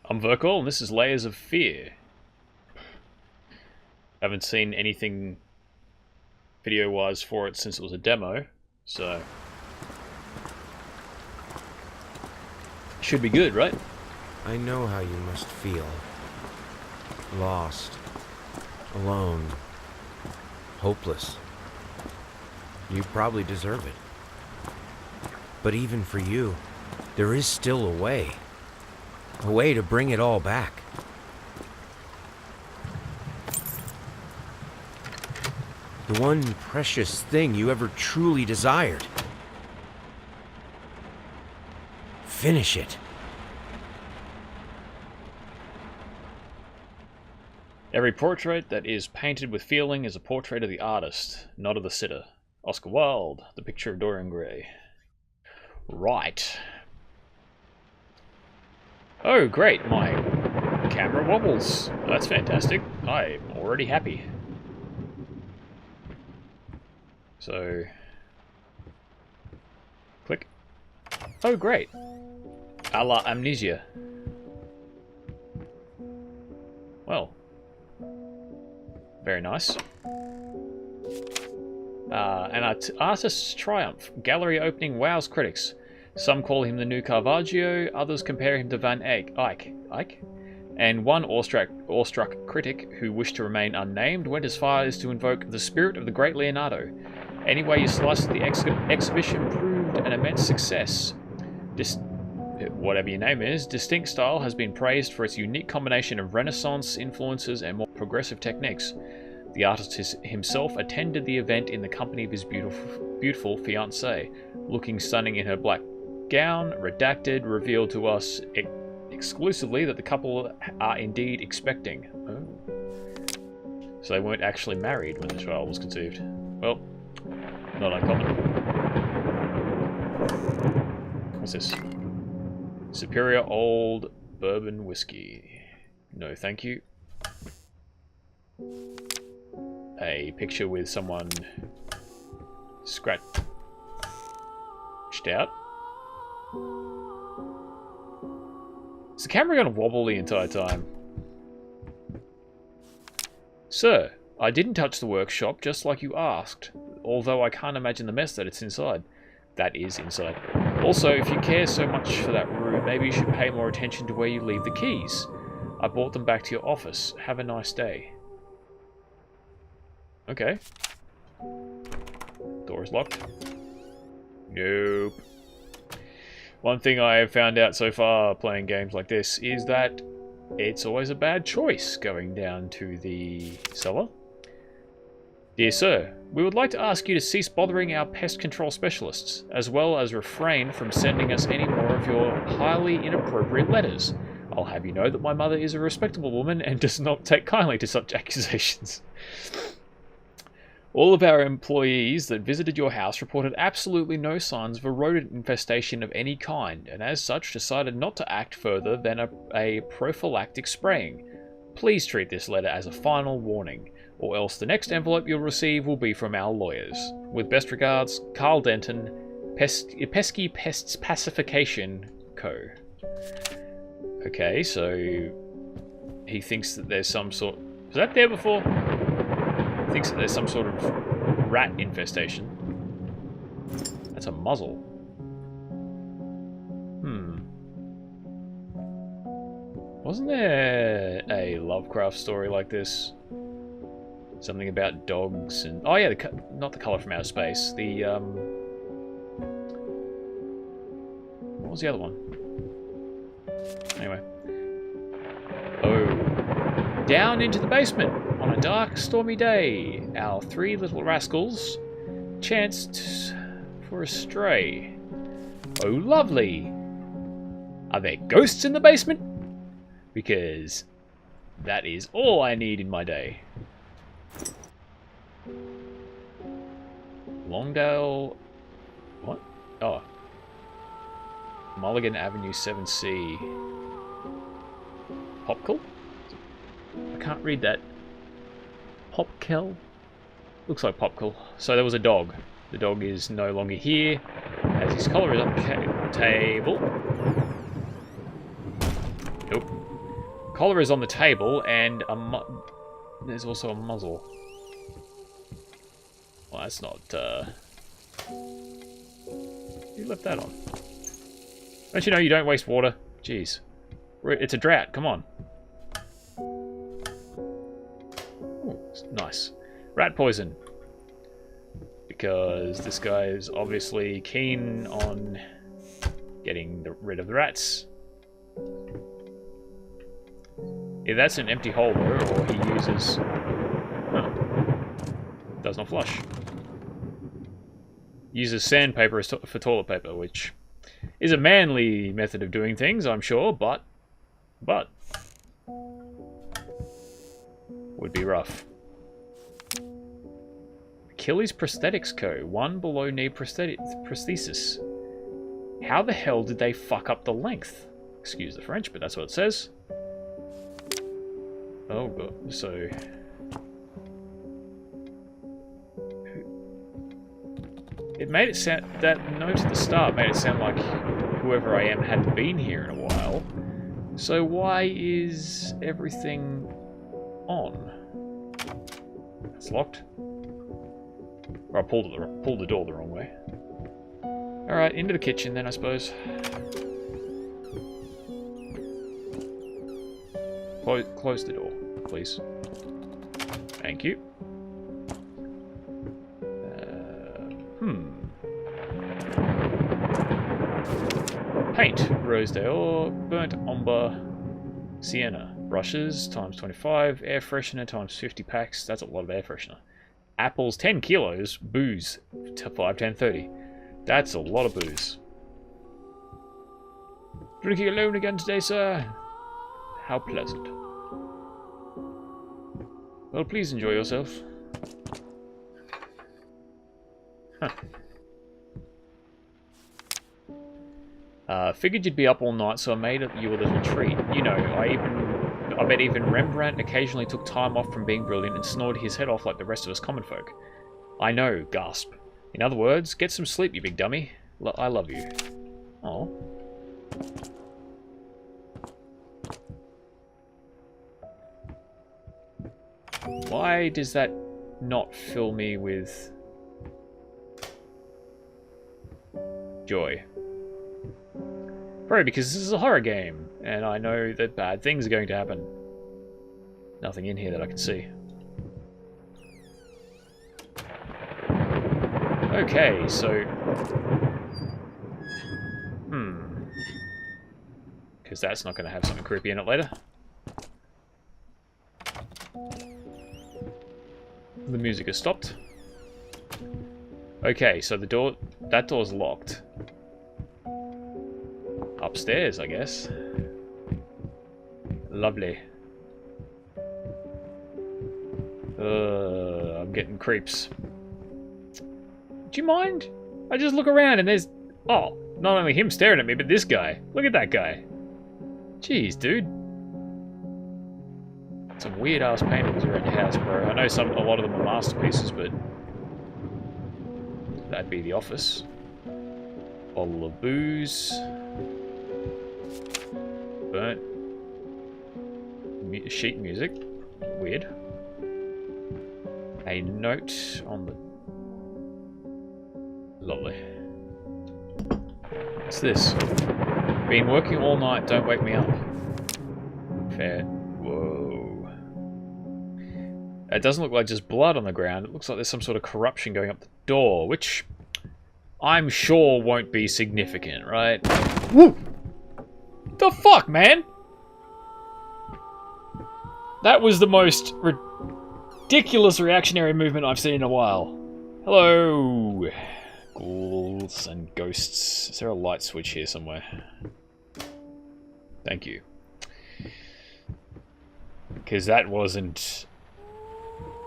I'm Vercoil, and this is Layers of Fear. Haven't seen anything video-wise for it since it was a demo, so should be good, right? I know how you must feel. Lost. Alone. Hopeless. You probably deserve it. But even for you, there is still a way. A way to bring it all back. The one precious thing you ever truly desired. Finish it. Every portrait that is painted with feeling is a portrait of the artist, not of the sitter. Oscar Wilde, The Picture of Dorian Gray. Right. Oh, great, my camera wobbles. That's fantastic. I'm already happy. So, click. Oh, great. A la Amnesia. Well, very nice. An artist's triumph. Gallery opening wows critics. Some call him the new Caravaggio, others compare him to Van Eyck. And one awestruck critic, who wished to remain unnamed, went as far as to invoke the spirit of the great Leonardo. Anyway you slice it, the exhibition proved an immense success. Whatever your name is, distinct style has been praised for its unique combination of Renaissance influences and more progressive techniques. The artist himself attended the event in the company of his beautiful fiancée, looking stunning in her black gown. Redacted revealed to us exclusively that the couple are indeed expecting. Oh. So they weren't actually married when the child was conceived. Well, not uncommon. What's this? Superior old bourbon whiskey. No, thank you. A picture with someone scratched out. Is the camera going to wobble the entire time? Sir, I didn't touch the workshop just like you asked, although I can't imagine the mess that it's inside. That is inside. Also, if you care so much for that room, maybe you should pay more attention to where you leave the keys. I brought them back to your office. Have a nice day. Okay. Door is locked. Nope. One thing I have found out so far playing games like this is that it's always a bad choice going down to the cellar. Dear sir, we would like to ask you to cease bothering our pest control specialists, as well as refrain from sending us any more of your highly inappropriate letters. I'll have you know that my mother is a respectable woman and does not take kindly to such accusations. All of our employees that visited your house reported absolutely no signs of a rodent infestation of any kind, and as such decided not to act further than a prophylactic spraying. Please treat this letter as a final warning, or else the next envelope you'll receive will be from our lawyers. With best regards, Carl Denton, Pesky Pests Pacification Co. Okay, so he thinks that there's some sort... Was that there before? Thinks that there's some sort of rat infestation. That's a muzzle. Wasn't there a Lovecraft story like this? Something about dogs and... Oh yeah, not the Color from Outer Space. The, what was the other one? Anyway. Oh. Down into the basement! On a dark, stormy day, our three little rascals chanced for a stray. Oh, lovely! Are there ghosts in the basement? Because that is all I need in my day. Longdale... What? Oh. Mulligan Avenue 7C. Popkel? I can't read that. Popkel? Looks like Popkel. So there was a dog. The dog is no longer here, as his collar is on the table. Nope. Collar is on the table, and there's also a muzzle. Well, that's not, You left that on. Don't you know you don't waste water? Jeez. It's a drought, come on. Ooh, nice. Rat poison. Because this guy is obviously keen on getting rid of the rats. Either that's an empty holder, or he uses... Huh. Does not flush. Uses sandpaper for toilet paper, which is a manly method of doing things, I'm sure, but would be rough. Achilles Prosthetics Co. 1 below knee prosthesis. How the hell did they fuck up the length? Excuse the French, but that's what it says. Oh god, so... It made it sound... That note at the start made it sound like whoever I am hadn't been here in a while. So why is everything on? It's locked. Or I pulled the door the wrong way. Alright, into the kitchen then, I suppose. Close the door, please. Thank you. Paint. Rosedale, burnt umber, sienna. Brushes, times 25. Air freshener, times 50 packs. That's a lot of air freshener. Apples, 10 kilos. Booze, 5, 10, 30. That's a lot of booze. Drinking alone again today, sir? How pleasant. Well, please enjoy yourself. Huh. Figured you'd be up all night, so I made you a little treat. You know, I bet even Rembrandt occasionally took time off from being brilliant and snored his head off like the rest of us common folk. I know, gasp. In other words, get some sleep, you big dummy. I love you. Oh. Why does that not fill me with joy? Probably because this is a horror game, and I know that bad things are going to happen. Nothing in here that I can see. Okay, so... Because that's not going to have something creepy in it later. The music has stopped. Okay, so that door's locked. Upstairs, I guess. Lovely. I'm getting creeps. Do you mind? I just look around and there's... Oh, not only him staring at me, but this guy. Look at that guy. Jeez, dude. Some weird-ass paintings around the house, bro. I know a lot of them are masterpieces, but... That'd be the office. Bottle of booze. Burnt sheet music. Weird. A note on the... Lovely. What's this? Been working all night, don't wake me up. Fair. Whoa. It doesn't look like just blood on the ground. It looks like there's some sort of corruption going up the door, which I'm sure won't be significant, right? Woo! The fuck, man? That was the most ridiculous reactionary movement I've seen in a while. Hello, ghouls and ghosts. Is there a light switch here somewhere? Thank you. Because that wasn't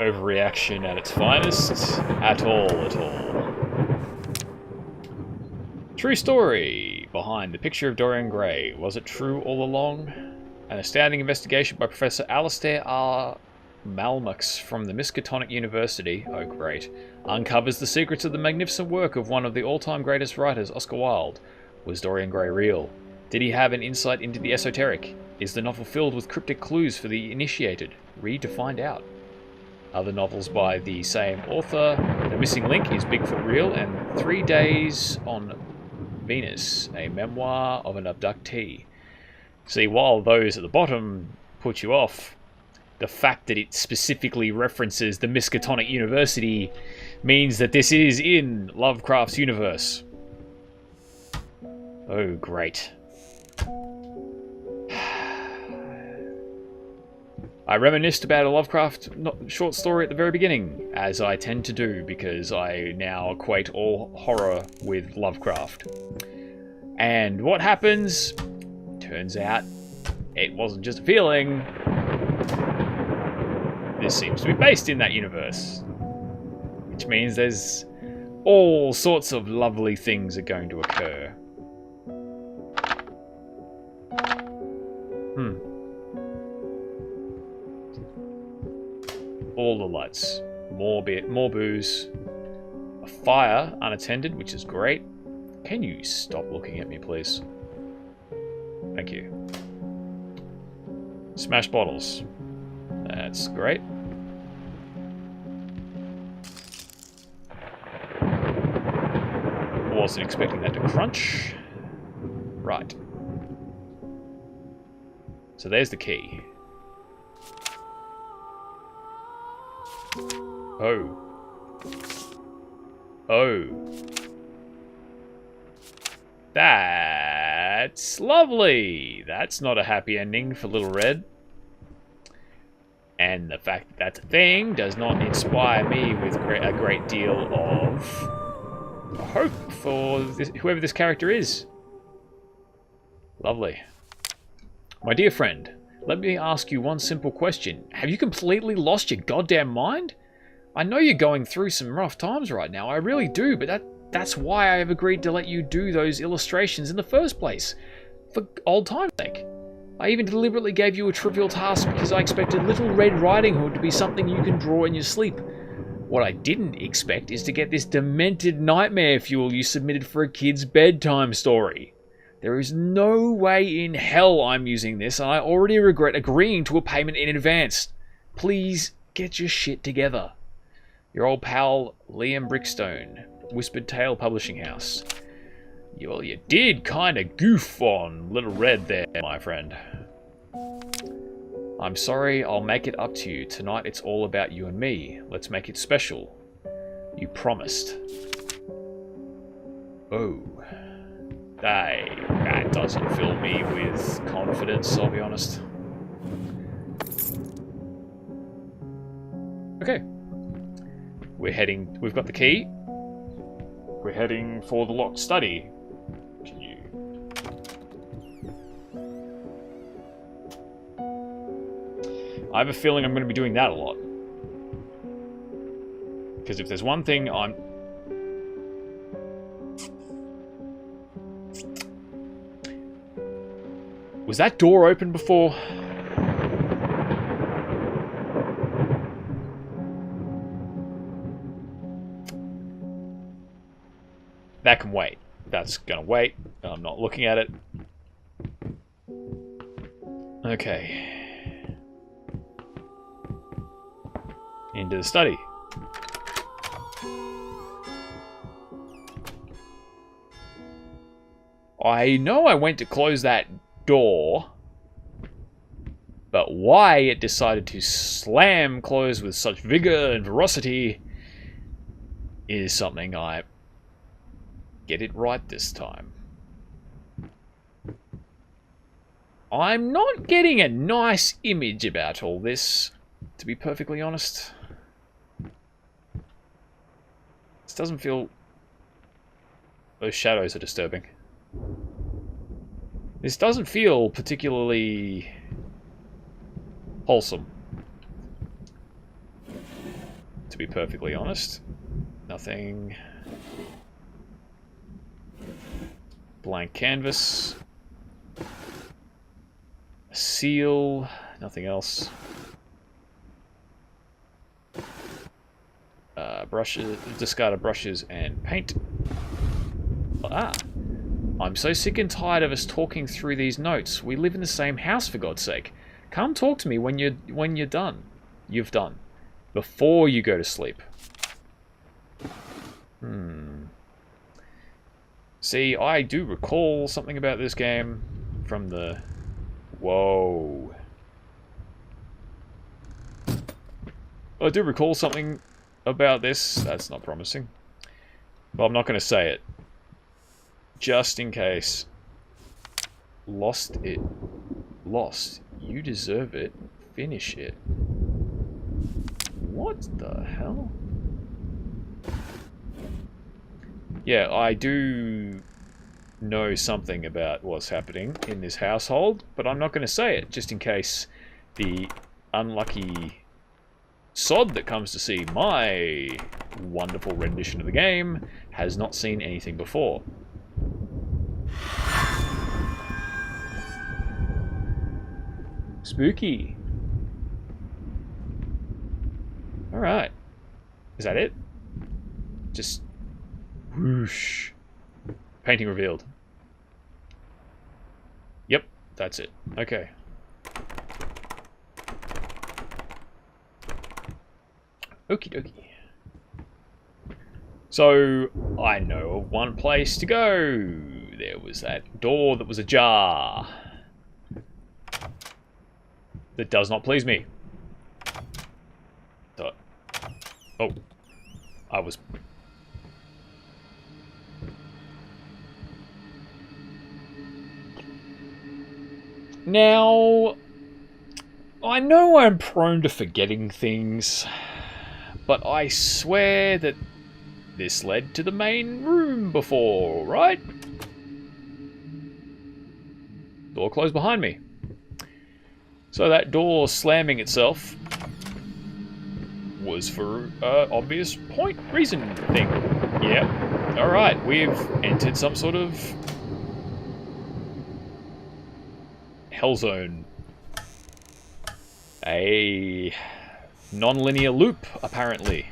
overreaction at its finest. At all, at all. True story behind the picture of Dorian Gray. Was it true all along? An astounding investigation by Professor Alistair R. Malmux from the Miskatonic University, oh great, uncovers the secrets of the magnificent work of one of the all-time greatest writers, Oscar Wilde. Was Dorian Gray real? Did he have an insight into the esoteric? Is the novel filled with cryptic clues for the initiated? Read to find out. Other novels by the same author. The Missing Link is Bigfoot Real and 3 Days on Venus, a memoir of an abductee. See, while those at the bottom put you off, the fact that it specifically references the Miskatonic University means that this is in Lovecraft's universe. Oh, great. I reminisced about a Lovecraft short story at the very beginning, as I tend to do, because I now equate all horror with Lovecraft. And what happens? Turns out it wasn't just a feeling. This seems to be based in that universe. Which means there's all sorts of lovely things are going to occur. All the lights. More booze. A fire unattended, which is great. Can you stop looking at me, please? Thank you. Smash bottles. That's great. Wasn't expecting that to crunch. Right. So there's the key. Oh. Oh. That's lovely. That's not a happy ending for Little Red. And the fact that that's a thing does not inspire me with a great deal of hope for whoever this character is. Lovely. My dear friend, let me ask you one simple question. Have you completely lost your goddamn mind? I know you're going through some rough times right now, I really do, but that's why I have agreed to let you do those illustrations in the first place. For old time's sake. I even deliberately gave you a trivial task because I expected Little Red Riding Hood to be something you can draw in your sleep. What I didn't expect is to get this demented nightmare fuel you submitted for a kid's bedtime story. There is no way in hell I'm using this, and I already regret agreeing to a payment in advance. Please get your shit together. Your old pal, Liam Brickstone, Whispered Tale Publishing House. Well, you did kind of goof on Little Red there, my friend. I'm sorry, I'll make it up to you. Tonight it's all about you and me. Let's make it special. You promised. Oh. That doesn't fill me with confidence, I'll be honest. Okay. We've got the key. We're heading for the locked study. I have a feeling I'm going to be doing that a lot. Because if there's one thing I'm... Was that door open before? That can wait. That's gonna wait. I'm not looking at it. Okay. Into the study. I know I went to close that door, but why it decided to slam close with such vigor and ferocity is something I get it right this time. I'm not getting a nice image about all this, to be perfectly honest. This doesn't feel... Those shadows are disturbing. This doesn't feel particularly wholesome, to be perfectly honest. Nothing. Blank canvas. A seal. Nothing else. Brushes, discarded brushes and paint. Ah. I'm so sick and tired of us talking through these notes. We live in the same house, for God's sake. Come talk to me when you're done. You've done. Before you go to sleep. See, I do recall something about this game from the... Whoa. I do recall something about this. That's not promising. But I'm not going to say it. Just in case. Lost it. Lost. You deserve it. Finish it. What the hell? Yeah, I do know something about what's happening in this household, but I'm not going to say it, just in case the unlucky sod that comes to see my wonderful rendition of the game has not seen anything before. Spooky. Alright. Is that it? Just... whoosh. Painting revealed. Yep, that's it. Okay. Okie dokie. So, I know of one place to go. There was that door that was ajar. That does not please me. Oh. I was... Now, I know I'm prone to forgetting things, but I swear that this led to the main room before, right? Door closed behind me. So that door slamming itself was for obvious reason thing. Yeah. Alright, we've entered some sort of hell zone. A non-linear loop, apparently,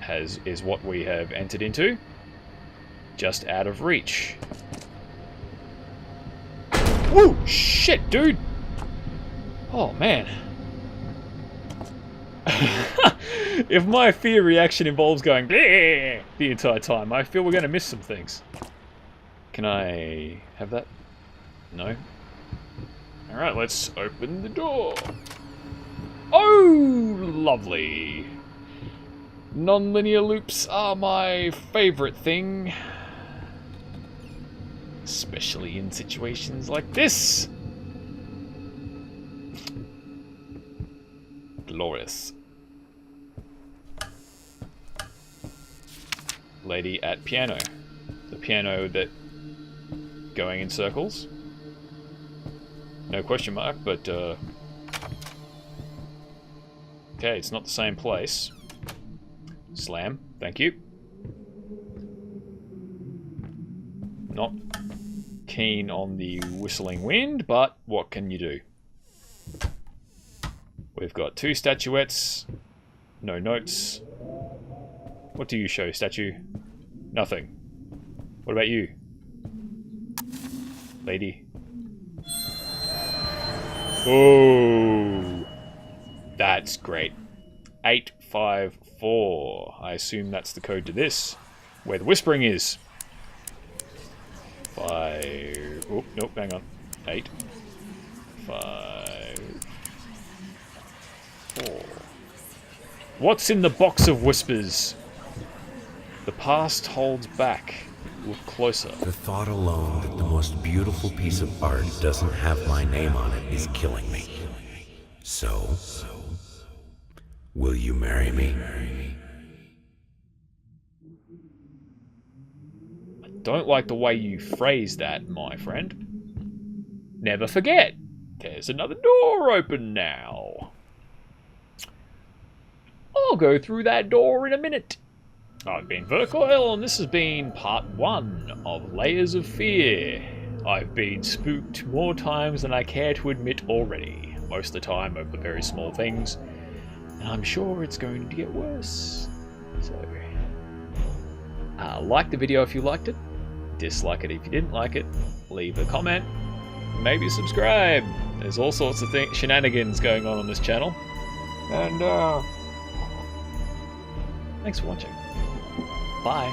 is what we have entered into. Just out of reach. Woo! Shit, dude! Oh, man. If my fear reaction involves going bleh the entire time, I feel we're going to miss some things. Can I have that? No? Alright, let's open the door. Oh, lovely. Non-linear loops are my favourite thing. Especially in situations like this. Glorious. Lady at piano. The piano that going in circles. No question mark, but okay, it's not the same place. Slam, thank you. Not keen on the whistling wind, but what can you do? We've got two statuettes, no notes. What do you show, statue? Nothing. What about you? Lady. Oh, that's great. 854. I assume that's the code to this. Where the whispering is. 5. Oh, nope, hang on. 8. 5. 4. What's in the box of whispers? The past holds back. Look closer. The thought alone that the most beautiful piece of art doesn't have my name on it is killing me. So, will you marry me? I don't like the way you phrase that, my friend. Never forget, there's another door open now. I'll go through that door in a minute. I've been Vercoil, and this has been part 1 of Layers of Fear. I've been spooked more times than I care to admit already, most of the time over very small things, and I'm sure it's going to get worse. So, Like the video if you liked it. Dislike it if you didn't like it. Leave a comment. Maybe subscribe. There's all sorts of shenanigans going on this channel. And thanks for watching. Bye.